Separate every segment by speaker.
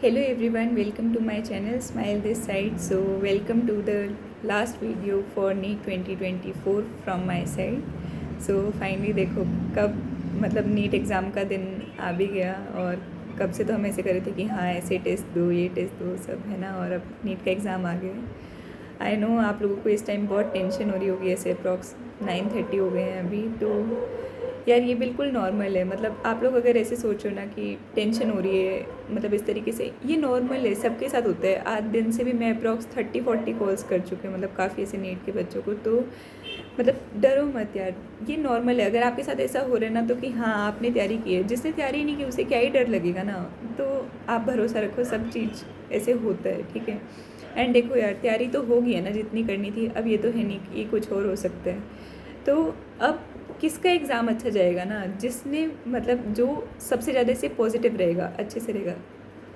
Speaker 1: Hello everyone, welcome to my channel Smile this side. So welcome to the last video for NEET 2024 from my side. So finally देखो कब मतलब NEET exam का दिन आ भी गया और कब से तो हम ऐसे कर रहे थे कि हाँ ऐसे टेस्ट दो ये टेस्ट दो सब है ना, और अब नीट का एग्ज़ाम आ गया। आई नो आप लोगों को इस टाइम बहुत टेंशन हो रही होगी, ऐसे अप्रॉक्स 9:30 हो गए हैं अभी। तो यार ये बिल्कुल नॉर्मल है, मतलब आप लोग अगर ऐसे सोचो ना कि टेंशन हो रही है मतलब इस तरीके से, ये नॉर्मल है, सबके साथ होता है। आज दिन से भी मैं अप्रॉक्स 30-40 कॉल्स कर चुके हैं मतलब काफ़ी ऐसे नीट के बच्चों को। तो मतलब डरो मत यार, ये नॉर्मल है। अगर आपके साथ ऐसा हो रहा है ना तो कि हाँ आपने तैयारी की है, जिसने तैयारी नहीं की उसे क्या ही डर लगेगा ना। तो आप भरोसा रखो, सब चीज़ ऐसे होता है, ठीक है। एंड देखो यार, तैयारी तो होगी है ना जितनी करनी थी, अब ये तो है नहीं कि कुछ और हो सकता है। तो अब किसका एग्ज़ाम अच्छा जाएगा ना, जिसने मतलब जो सबसे ज़्यादा से पॉजिटिव रहेगा, अच्छे से रहेगा।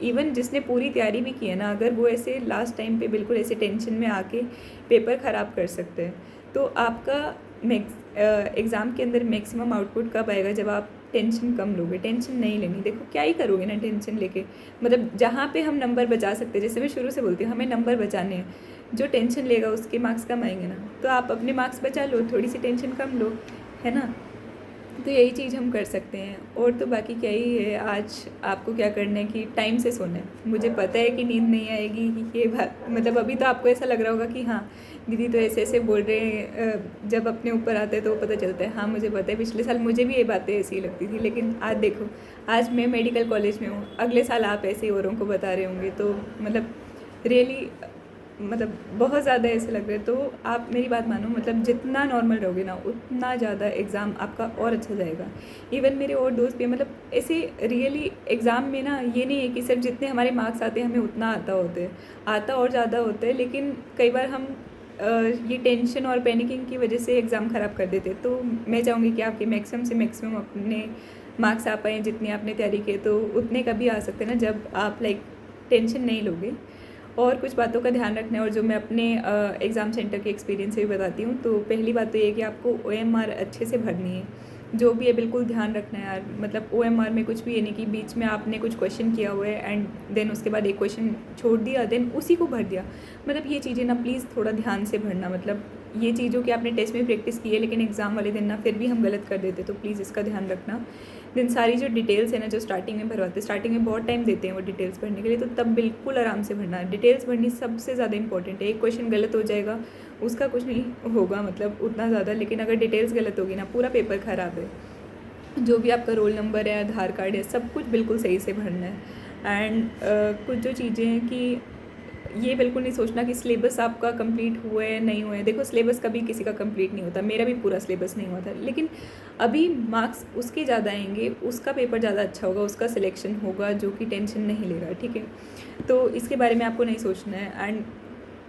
Speaker 1: इवन जिसने पूरी तैयारी भी की है ना, अगर वो ऐसे लास्ट टाइम पे बिल्कुल ऐसे टेंशन में आके पेपर ख़राब कर सकते हैं। तो आपका एग्ज़ाम के अंदर मैक्सिमम आउटपुट कब आएगा, जब आप टेंशन कम लोगे। टेंशन नहीं लेनी, देखो क्या ही करोगे ना टेंशन लेके। मतलब जहाँ पे हम नंबर बचा सकते हैं, जैसे मैं शुरू से बोलती हूँ हमें नंबर बचाने हैं, जो टेंशन लेगा उसके मार्क्स कम आएंगे ना। तो आप अपने मार्क्स बचा लो, थोड़ी सी टेंशन कम लो, है ना। तो यही चीज़ हम कर सकते हैं, और तो बाकी क्या ही है। आज आपको क्या करना है कि टाइम से सोना है। मुझे पता है कि नींद नहीं आएगी, ये बात मतलब अभी तो आपको ऐसा लग रहा होगा कि हाँ दीदी तो ऐसे ऐसे बोल रहे हैं, जब अपने ऊपर आते हैं तो पता चलता है। हाँ मुझे पता है, पिछले साल मुझे भी ये बातें ऐसी ही लगती थी, लेकिन आज देखो, आज मैं मेडिकल कॉलेज में हूँ, अगले साल आप ऐसे ही औरों को बता रहे होंगे। तो मतलब रियली मतलब बहुत ज़्यादा ऐसे लग रहे हैं। तो आप मेरी बात मानो, मतलब जितना नॉर्मल रहोगे ना उतना ज़्यादा एग्ज़ाम आपका और अच्छा जाएगा। इवन मेरे और दोस्त भी मतलब ऐसे रियली एग्ज़ाम में ना, ये नहीं है कि सिर्फ जितने हमारे मार्क्स आते हैं हमें उतना आता होता है, आता और ज़्यादा होता है। लेकिन कई बार हम ये टेंशन और पैनिकिंग की वजह से एग्ज़ाम ख़राब कर देते। तो मैं चाहूँगी कि आपके मैक्सिमम से मैक्सिमम अपने मार्क्स आ पाएँ, जितनी आपने तैयारी की है। तो उतने कभी आ सकते हैं ना जब आप लाइक टेंशन नहीं लोगे। और कुछ बातों का ध्यान रखना है, और जो मैं अपने एग्ज़ाम सेंटर के एक्सपीरियंस से भी बताती हूँ। तो पहली बात तो ये है कि आपको OMR अच्छे से भरनी है, जो भी है बिल्कुल ध्यान रखना है यार। मतलब OMR में कुछ भी ये नहीं कि बीच में आपने कुछ क्वेश्चन किया हुआ है एंड देन उसके बाद एक क्वेश्चन छोड़ दिया देन उसी को भर दिया। मतलब ये चीज़ें ना प्लीज़ थोड़ा ध्यान से भरना। मतलब ये चीज़ों की आपने टेस्ट में प्रैक्टिस की है, लेकिन एग्ज़ाम वाले दिन ना फिर भी हम गलत कर देते, तो प्लीज़ इसका ध्यान रखना। देन सारी जो डिटेल्स है ना, जो स्टार्टिंग में भरवाते हैं, स्टार्टिंग में बहुत टाइम देते हैं वो डिटेल्स भरने के लिए, तो तब बिल्कुल आराम से भरना है। डिटेल्स भरनी सबसे ज़्यादा इंपॉर्टेंट है। एक क्वेश्चन गलत हो जाएगा उसका कुछ नहीं होगा मतलब उतना ज़्यादा, लेकिन अगर डिटेल्स गलत होगी ना पूरा पेपर ख़राब है। जो भी आपका रोल नंबर है, आधार कार्ड है, सब कुछ बिल्कुल सही से भरना है। एंड कुछ जो चीज़ें हैं कि ये बिल्कुल नहीं सोचना कि सिलेबस आपका कंप्लीट हुआ है नहीं हुआ है। देखो सिलेबस कभी किसी का कंप्लीट नहीं होता, मेरा भी पूरा सिलेबस नहीं हुआ था, लेकिन अभी मार्क्स उसके ज़्यादा आएंगे, उसका पेपर ज़्यादा अच्छा होगा, उसका सिलेक्शन होगा जो कि टेंशन नहीं लेगा, ठीक है। तो इसके बारे में आपको नहीं सोचना है। एंड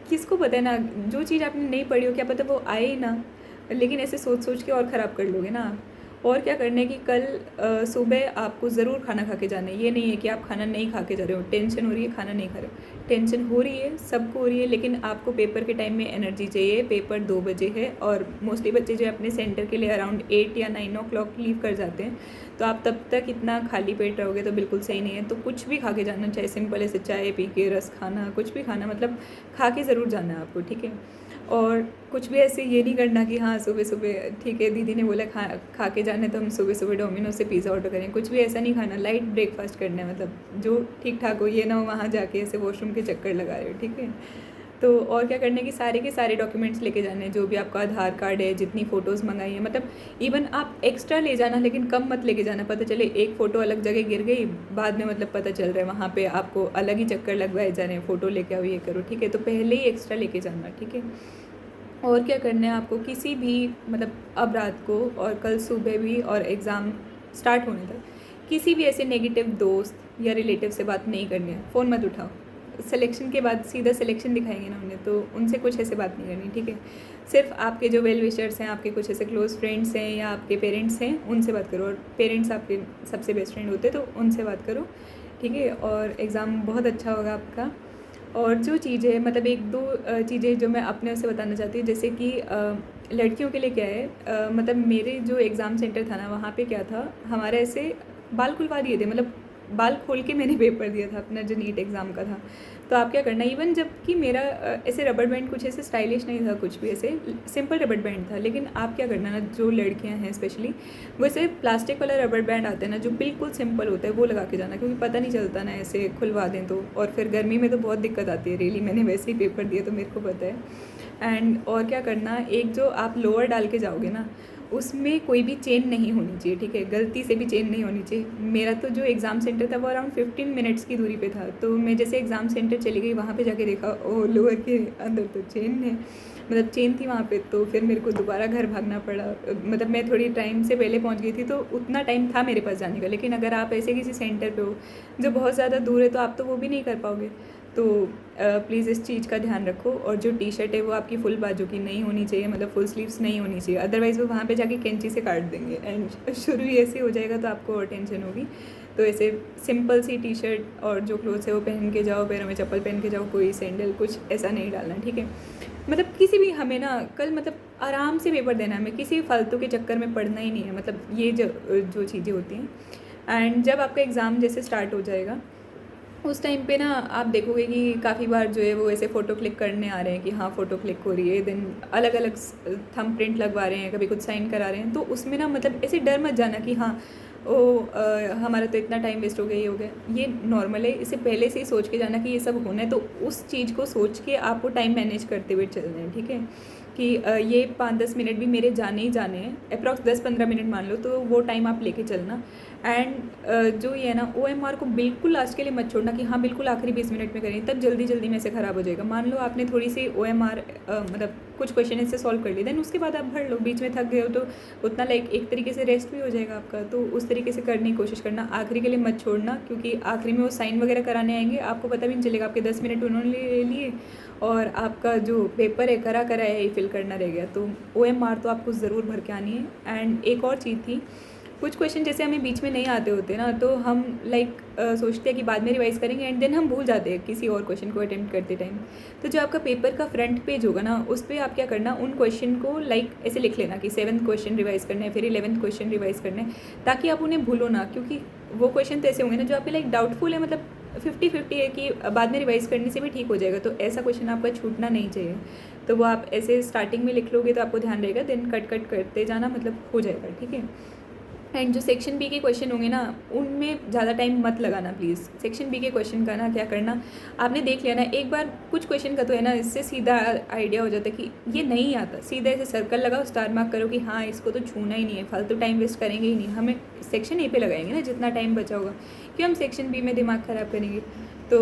Speaker 1: किसको पता है ना, जो चीज़ आपने नहीं पढ़ी हो क्या पता वो आए ही ना, लेकिन ऐसे सोच सोच के और ख़राब कर लोगे ना आप। और क्या करना है कि कल सुबह आपको ज़रूर खाना खा के जाना है। ये नहीं है कि आप खाना नहीं खा के जा रहे हो, टेंशन हो रही है खाना नहीं खा रहे हो। टेंशन हो रही है, सबको हो रही है, लेकिन आपको पेपर के टाइम में एनर्जी चाहिए। पेपर 2 बजे है और मोस्टली बच्चे जो है अपने सेंटर के लिए अराउंड 8 या 9 ओ क्लॉक लीव कर जाते हैं। तो आप तब तक इतना खाली पेट रहोगे तो बिल्कुल सही नहीं है। तो कुछ भी खा के जाना, चाहे सिंपल ऐसे चाय पी के, रस खाना, कुछ भी खाना, मतलब खा के ज़रूर जाना है आपको, ठीक है। और कुछ भी ऐसे ये नहीं करना कि हाँ सुबह सुबह ठीक है दीदी ने बोला खा के जाना है तो हम सुबह सुबह डोमिनोज से पिज़्ज़ा ऑर्डर करें, कुछ भी ऐसा नहीं खाना। लाइट ब्रेकफास्ट करना है, मतलब जो ठीक ठाक हो, ये ना हो वहाँ जाके ऐसे वॉशरूम के चक्कर लगा रहे हो, ठीक है। तो और क्या करना है कि सारे के सारे डॉक्यूमेंट्स लेके जाने हैं, जो भी आपका आधार कार्ड है, जितनी फ़ोटोज़ मंगाई है, मतलब इवन आप एक्स्ट्रा ले जाना, लेकिन कम मत लेके जाना। पता चले एक फ़ोटो अलग जगह गिर गई, बाद में मतलब पता चल रहा है वहाँ पे आपको अलग ही चक्कर लगवाए जा रहे हैं, फ़ोटो लेके आओ ये करो, ठीक है। तो पहले ही एक्स्ट्रा लेके जाना, ठीक है। और क्या करना है आपको, किसी भी मतलब अब रात को और कल सुबह भी और एग्ज़ाम स्टार्ट होने तक किसी भी ऐसे नेगेटिव दोस्त या रिलेटिव से बात नहीं करनी है। फ़ोन मत उठाओ, सिलेक्शन के बाद सीधा सिलेक्शन दिखाएंगे ना उन्हें, तो उनसे कुछ ऐसे बात नहीं करनी, ठीक है। सिर्फ आपके जो वेल विशर्स हैं, आपके कुछ ऐसे क्लोज़ फ्रेंड्स हैं या आपके पेरेंट्स हैं, उनसे बात करो। और पेरेंट्स आपके सबसे बेस्ट फ्रेंड होते हैं, तो उनसे बात करो, ठीक है। और एग्ज़ाम बहुत अच्छा होगा आपका। और जो चीज़ है मतलब एक दो चीज़ें जो मैं अपने से बताना चाहती हूँ, जैसे कि लड़कियों के लिए क्या है, मतलब मेरे जो एग्ज़ाम सेंटर था ना वहाँ पे क्या था, हमारे ऐसे बाल खुलवा दिए थे। मतलब बाल खोल के मैंने पेपर दिया था अपना जो नीट एग्ज़ाम का था। तो आप क्या करना, इवन जबकि मेरा ऐसे रबर बैंड कुछ ऐसे स्टाइलिश नहीं था, कुछ भी ऐसे सिंपल रबर बैंड था, लेकिन आप क्या करना ना, जो लड़कियां हैं स्पेशली, वो ऐसे प्लास्टिक वाला रबर बैंड आता है ना जो बिल्कुल सिंपल होता है, वो लगा के जाना, क्योंकि पता नहीं चलता ना ऐसे खुलवा दें तो। और फिर गर्मी में तो बहुत दिक्कत आती है रियली, मैंने वैसे ही पेपर दिया तो मेरे को पता है। एंड और क्या करना, एक जो आप लोअर डाल के जाओगे ना, उसमें कोई भी चेन नहीं होनी चाहिए, ठीक है, गलती से भी चेन नहीं होनी चाहिए। मेरा तो जो एग्ज़ाम सेंटर था वो अराउंड 15 मिनट्स की दूरी पे था, तो मैं जैसे एग्ज़ाम सेंटर चली गई, वहाँ पे जाके देखा ओ लोअर के अंदर तो चेन है, मतलब चेन थी वहाँ पे। तो फिर मेरे को दोबारा घर भागना पड़ा, मतलब मैं थोड़ी टाइम से पहले पहुँच गई थी तो उतना टाइम था मेरे पास जाने का। लेकिन अगर आप ऐसे किसी सेंटर पे हो जो बहुत ज़्यादा दूर है तो आप तो वो भी नहीं कर पाओगे। तो प्लीज़ इस चीज़ का ध्यान रखो। और जो टी शर्ट है वो आपकी फुल बाजू की नहीं होनी चाहिए, मतलब फुल स्लीव्स नहीं होनी चाहिए, अदरवाइज़ वो वहाँ पे जाके कैंची से काट देंगे एंड शुरू ही ऐसे हो जाएगा तो आपको और टेंशन होगी। तो ऐसे सिंपल सी टी शर्ट और जो क्लोथ्स है वो पहन के जाओ, पैरों में चप्पल पहन के जाओ, कोई सैंडल कुछ ऐसा नहीं डालना, ठीक है। मतलब किसी भी, हमें ना कल मतलब आराम से पेपर देना है, हमें किसी फालतू के चक्कर में पढ़ना ही नहीं है, मतलब ये जो चीज़ें होती हैं। एंड जब आपका एग्ज़ाम जैसे स्टार्ट हो जाएगा उस टाइम पे ना आप देखोगे कि काफ़ी बार जो है वो ऐसे फ़ोटो क्लिक करने आ रहे हैं कि हाँ फ़ोटो क्लिक हो रही है, देन अलग अलग थंब प्रिंट लगवा रहे हैं, कभी कुछ साइन करा रहे हैं। तो उसमें ना मतलब ऐसे डर मत जाना कि हाँ हमारा तो इतना टाइम वेस्ट हो गया, ये हो गया, ये नॉर्मल है। इसे पहले से ही सोच के जाना कि ये सब होना है, तो उस चीज़ को सोच के आपको टाइम मैनेज करते हुए चलना है, ठीक है। कि ये 5-10 मिनट भी मेरे जाने ही जाने हैं, अप्रॉक्स 10-15 मिनट मान लो, तो वो टाइम आप लेके चलना। एंड जो ये है ना, OMR को बिल्कुल लास्ट के लिए मत छोड़ना कि हाँ बिल्कुल आखिरी 20 मिनट में करें, तब जल्दी जल्दी में से ख़राब हो जाएगा। मान लो आपने थोड़ी सी OMR मतलब कुछ क्वेश्चन इससे सॉल्व कर लिए, देन उसके बाद आप भर लो, बीच में थक गए हो तो उतना लाइक एक तरीके से रेस्ट भी हो जाएगा आपका। तो उस तरीके से करने की कोशिश करना, आखिरी के लिए मत छोड़ना, क्योंकि आखिरी में वो साइन वगैरह कराने आएंगे, आपको पता भी नहीं चलेगा, आपके 10 मिनट उन्होंने ले लिए और आपका जो पेपर है करा है ही फिल करना रह गया। तो OMR तो आपको ज़रूर भर के आनी है। एंड एक और चीज़ थी, कुछ क्वेश्चन जैसे हमें बीच में नहीं आते होते ना, तो हम लाइक सोचते हैं कि बाद में रिवाइज़ करेंगे एंड देन हम भूल जाते हैं किसी और क्वेश्चन को अटेम्प्ट करते टाइम। तो जो आपका पेपर का फ्रंट पेज होगा ना, उस पर आप क्या करना, उन क्वेश्चन को लाइक ऐसे लिख लेना कि 7th क्वेश्चन रिवाइज़ करना है, फिर 11th क्वेश्चन रिवाइज़ करना है, ताकि आप उन्हें भूलो ना। क्योंकि वो क्वेश्चन तो ऐसे होंगे ना जो आपके लाइक डाउटफुल है, मतलब 50-50 है कि बाद में रिवाइज़ करने से भी ठीक हो जाएगा, तो ऐसा क्वेश्चन आपका छूटना नहीं चाहिए। तो वो आप ऐसे स्टार्टिंग में लिख लोगे तो आपको ध्यान रहेगा, देन कट करते जाना, मतलब हो जाएगा, ठीक है। एंड जो सेक्शन बी के क्वेश्चन होंगे ना, उनमें ज़्यादा टाइम मत लगाना प्लीज़। सेक्शन बी के क्वेश्चन का ना क्या करना, आपने देख लिया ना एक बार कुछ क्वेश्चन का, तो है ना इससे सीधा आइडिया हो जाता है कि ये नहीं आता, सीधा ऐसे सर्कल लगाओ, स्टार मार्क करो कि हाँ इसको तो छूना ही नहीं है, फालतू टाइम वेस्ट करेंगे ही नहीं, हमें सेक्शन ए पे लगाएंगे ना जितना टाइम बचा होगा, क्यों हम सेक्शन बी में दिमाग ख़राब करेंगे। तो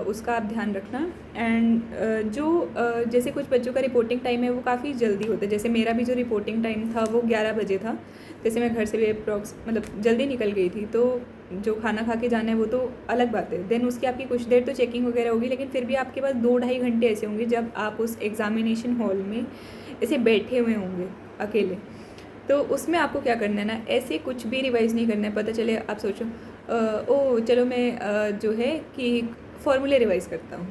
Speaker 1: उसका आप ध्यान रखना। एंड जैसे कुछ बच्चों का रिपोर्टिंग टाइम है वो काफ़ी जल्दी होता है, जैसे मेरा भी जो रिपोर्टिंग टाइम था वो 11 बजे था, जैसे मैं घर से भी अप्रॉक्स मतलब जल्दी निकल गई थी, तो जो खाना खा के जाना है वो तो अलग बात है, देन उसकी आपकी कुछ देर तो चेकिंग वगैरह होगी, लेकिन फिर भी आपके पास 2-2.5 घंटे ऐसे होंगे जब आप उस एग्ज़ामिनेशन हॉल में ऐसे बैठे हुए होंगे अकेले। तो उसमें आपको क्या करना है ना, ऐसे कुछ भी रिवाइज़ नहीं करना है। पता चले आप सोचो ओ चलो मैं जो है कि फॉर्मूले रिवाइज़ करता हूँ,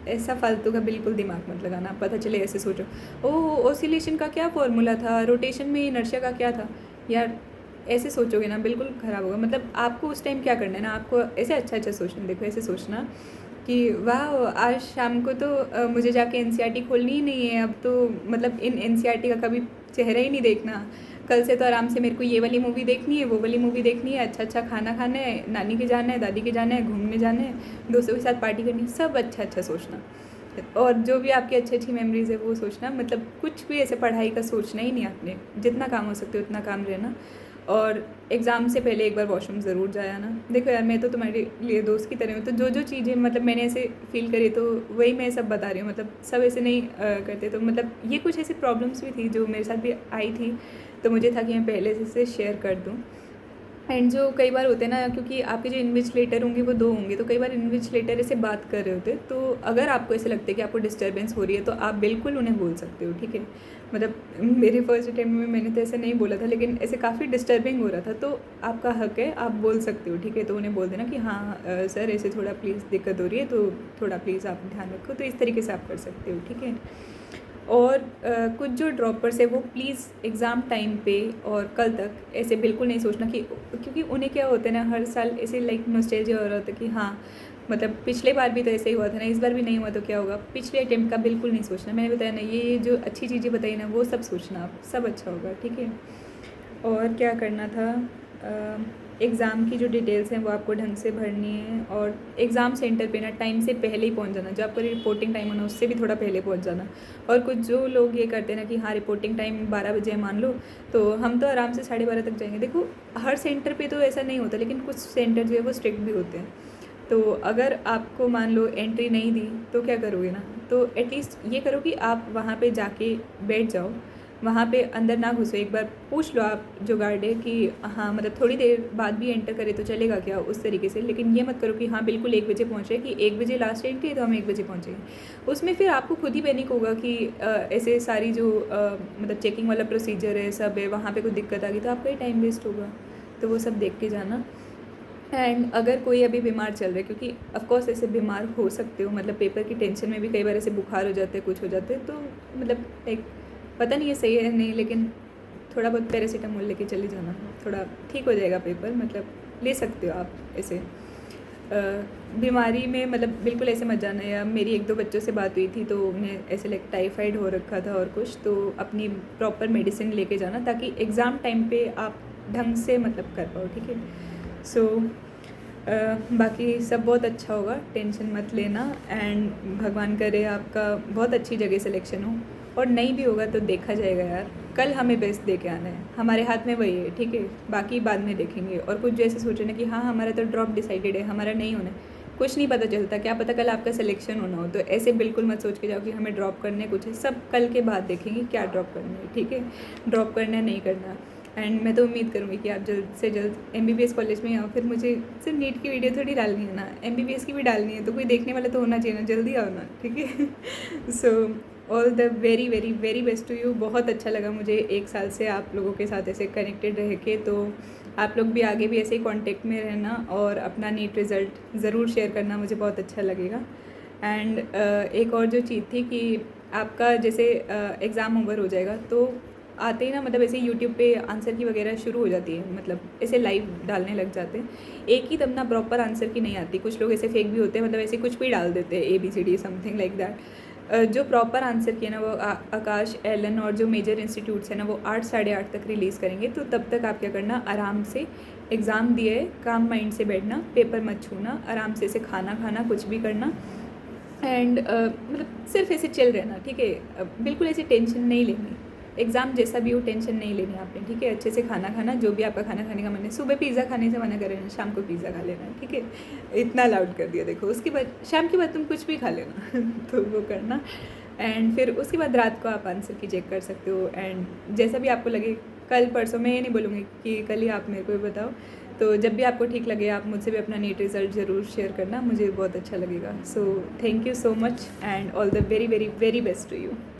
Speaker 1: ऐसा फालतू का बिल्कुल दिमाग मत लगाना। पता चले ऐसे सोचो ओ ऑसिलेशन का क्या फॉर्मूला था, रोटेशन में इनर्शिया का क्या था, यार ऐसे सोचोगे ना बिल्कुल ख़राब होगा। मतलब आपको उस टाइम क्या करना है ना, आपको ऐसे अच्छा सोचना, देखो ऐसे सोचना कि वाह आज शाम को तो मुझे जाके NCERT खोलनी ही नहीं है, अब तो मतलब इन NCERT का कभी चेहरा ही नहीं देखना, कल से तो आराम से मेरे को ये वाली मूवी देखनी है, वो वाली मूवी देखनी है, अच्छा खाना खाना है, नानी के जाना है, दादी के जाना है, घूमने जाना है, दोस्तों के साथ पार्टी करनी है, सब अच्छा सोचना। और जो भी आपकी अच्छी मेमोरीज़ है वो सोचना, मतलब कुछ भी ऐसे पढ़ाई का सोचना ही नहीं आपने, जितना काम हो सकते उतना काम रहना। और एग्ज़ाम से पहले एक बार वॉशरूम ज़रूर जाया ना। देखो यार मैं तो तुम्हारे लिए दोस्त की तरह हूँ, तो जो चीज़ें मतलब मैंने ऐसे फील करी तो वही मैं सब बता रही हूँ, मतलब सब ऐसे नहीं करते। तो मतलब ये कुछ ऐसी प्रॉब्लम्स भी थी जो मेरे साथ भी आई थी, तो मुझे था कि मैं पहले से शेयर कर दूँ। एंड जो कई बार होते हैं ना, क्योंकि आपके जो इन्विजिलेटर होंगे वो 2 होंगे, तो कई बार इन्विजिलेटर ऐसे बात कर रहे होते, तो अगर आपको ऐसे लगता है कि आपको डिस्टर्बेंस हो रही है तो आप बिल्कुल उन्हें बोल सकते हो, ठीक है। मतलब मेरे फर्स्ट अटैम्प्ट में मैंने तो ऐसा नहीं बोला था, लेकिन ऐसे काफ़ी डिस्टर्बिंग हो रहा था, तो आपका हक है, आप बोल सकते हो, ठीक है। तो उन्हें बोल देना कि हाँ सर ऐसे थोड़ा प्लीज़ दिक्कत हो रही है, तो थोड़ा प्लीज़ आप ध्यान रखो, तो इस तरीके से आप कर सकते हो, ठीक है। और कुछ जो ड्रॉपर्स है वो प्लीज़ एग्ज़ाम टाइम पे और कल तक ऐसे बिल्कुल नहीं सोचना कि, क्योंकि उन्हें क्या होता है ना, हर साल ऐसे लाइक नॉस्टैल्जिया हो रहा होता है कि हाँ मतलब पिछले बार भी तो ऐसे ही हुआ था ना, इस बार भी नहीं हुआ तो क्या होगा। पिछले अटेम्प्ट का बिल्कुल नहीं सोचना, मैंने बताया ना, ये जो अच्छी चीज़ें बताई ना वो सब सोचना, आप सब अच्छा होगा, ठीक है। और क्या करना था, एग्ज़ाम की जो डिटेल्स हैं वो आपको ढंग से भरनी है, और एग्ज़ाम सेंटर पे ना टाइम से पहले ही पहुंच जाना, जो आपका रिपोर्टिंग टाइम होना उससे भी थोड़ा पहले पहुंच जाना। और कुछ जो लोग ये करते हैं ना कि हाँ रिपोर्टिंग टाइम 12 बजे मान लो, तो हम तो आराम से 12:30 तक जाएंगे। देखो हर सेंटर पे तो ऐसा नहीं होता, लेकिन कुछ सेंटर जो है वो स्ट्रिक्ट भी होते हैं। तो अगर आपको मान लो एंट्री नहीं दी तो क्या करोगे ना, तो एटलीस्ट ये करो कि आप वहाँ पे जाके बैठ जाओ, वहाँ पे अंदर ना घुसो। एक बार पूछ लो आप जो गार्ड है कि हाँ मतलब थोड़ी देर बाद भी एंटर करे तो चलेगा क्या, उस तरीके से। लेकिन ये मत करो कि हाँ बिल्कुल 1 बजे पहुँचे, कि 1 बजे लास्ट एंट्री है तो हम 1 बजे पहुँचेंगे। उसमें फिर आपको खुद ही पैनिक होगा कि ऐसे सारी जो मतलब चेकिंग वाला प्रोसीजर है सब है, वहाँ पे कोई दिक्कत आ गई तो आपका ही टाइम वेस्ट होगा। तो वो सब देख के जाना। एंड अगर कोई अभी बीमार चल रहा है, क्योंकि ऑफकोर्स ऐसे बीमार हो सकते हो, मतलब पेपर की टेंशन में भी कई बार ऐसे बुखार हो जाते हैं, कुछ हो जाते हैं, तो मतलब एक पता नहीं ये सही है नहीं, लेकिन थोड़ा बहुत पैरासीटामोल लेके चले जाना, थोड़ा ठीक हो जाएगा पेपर, मतलब ले सकते हो आप ऐसे। बीमारी में मतलब बिल्कुल ऐसे मत जाना। या मेरी 1-2 बच्चों से बात हुई थी तो उन्हें ऐसे लाइक टाइफाइड हो रखा था और कुछ, तो अपनी प्रॉपर मेडिसिन लेके जाना ताकि एग्ज़ाम टाइम पे आप ढंग से मतलब कर पाओ, ठीक है। सो बाकी सब बहुत अच्छा होगा, टेंशन मत लेना। एंड भगवान करे आपका बहुत अच्छी जगह सिलेक्शन हो, और नहीं भी होगा तो देखा जाएगा यार, कल हमें बेस्ट दे के आना है, हमारे हाथ में वही है, ठीक है। बाकी बाद में देखेंगे। और कुछ जैसे सोचे ना कि हाँ हमारा तो ड्रॉप डिसाइडेड है, हमारा नहीं होना है, कुछ नहीं पता चलता, क्या पता कल आपका सिलेक्शन होना हो। तो ऐसे बिल्कुल मत सोच के जाओ कि हमें ड्रॉप करने कुछ है, सब कल के बाद देखेंगे क्या ड्रॉप करना है, ठीक है। ड्रॉप करना है नहीं करना। एंड मैं तो उम्मीद करूँगी कि आप जल्द से जल्द MBBS कॉलेज में आओ। फिर मुझे सिर्फ नीट की वीडियो थोड़ी डालनी है ना, MBBS की भी डालनी है, तो कोई देखने वाला तो होना चाहिए ना, जल्दी आओ ना, ठीक है। So all the very very very best to you. बहुत अच्छा लगा मुझे 1 साल से आप लोगों के साथ ऐसे कनेक्टेड रह के, तो आप लोग भी आगे भी ऐसे ही कॉन्टेक्ट में रहना और अपना नीट रिज़ल्ट ज़रूर शेयर करना, मुझे बहुत अच्छा लगेगा। एंड एक और जो चीज़ थी कि आपका जैसे एग्ज़ाम ओवर हो जाएगा तो आते ही ना मतलब ऐसे यूट्यूब पे आंसर की वगैरह शुरू हो जाती है, मतलब ऐसे लाइव डालने लग जाते हैं। एक ही तब ना प्रॉपर आंसर की नहीं आती, कुछ लोग ऐसे फेक भी होते हैं, मतलब ऐसे कुछ भी डाल देते हैं ABCD समथिंग लाइक दैट। जो प्रॉपर आंसर किया ना वो आकाश, एलन और जो मेजर इंस्टीट्यूट्स हैं ना वो 8 साढ़े 8 तक रिलीज़ करेंगे। तो तब तक आप क्या करना, आराम से एग्ज़ाम दिए, काम माइंड से बैठना, पेपर मत छूना, आराम से ऐसे खाना खाना, कुछ भी करना। एंड मतलब सिर्फ ऐसे चिल रहना, ठीक है। बिल्कुल ऐसे टेंशन नहीं लेनी, एग्ज़ाम जैसा भी हो टेंशन नहीं लेनी आपने, ठीक है। अच्छे से खाना खाना, जो भी आपका खाना खाने का मन है, सुबह पिज़्ज़ा खाने से मना कर लेना, शाम को पिज़्ज़ा खा लेना, ठीक है। इतना अलाउड कर दिया देखो। उसके बाद शाम के बाद तुम कुछ भी खा लेना तो वो करना। एंड फिर उसके बाद रात को आप आंसर की चेक कर सकते हो। एंड जैसा भी आपको लगे, कल परसों, मैं ये नहीं बोलूँगी कि कल ही आप मेरे को बताओ, तो जब भी आपको ठीक लगे आप मुझसे भी अपना नीट रिज़ल्ट ज़रूर शेयर करना, मुझे बहुत अच्छा लगेगा। So thank you so much and all the very very very best to you.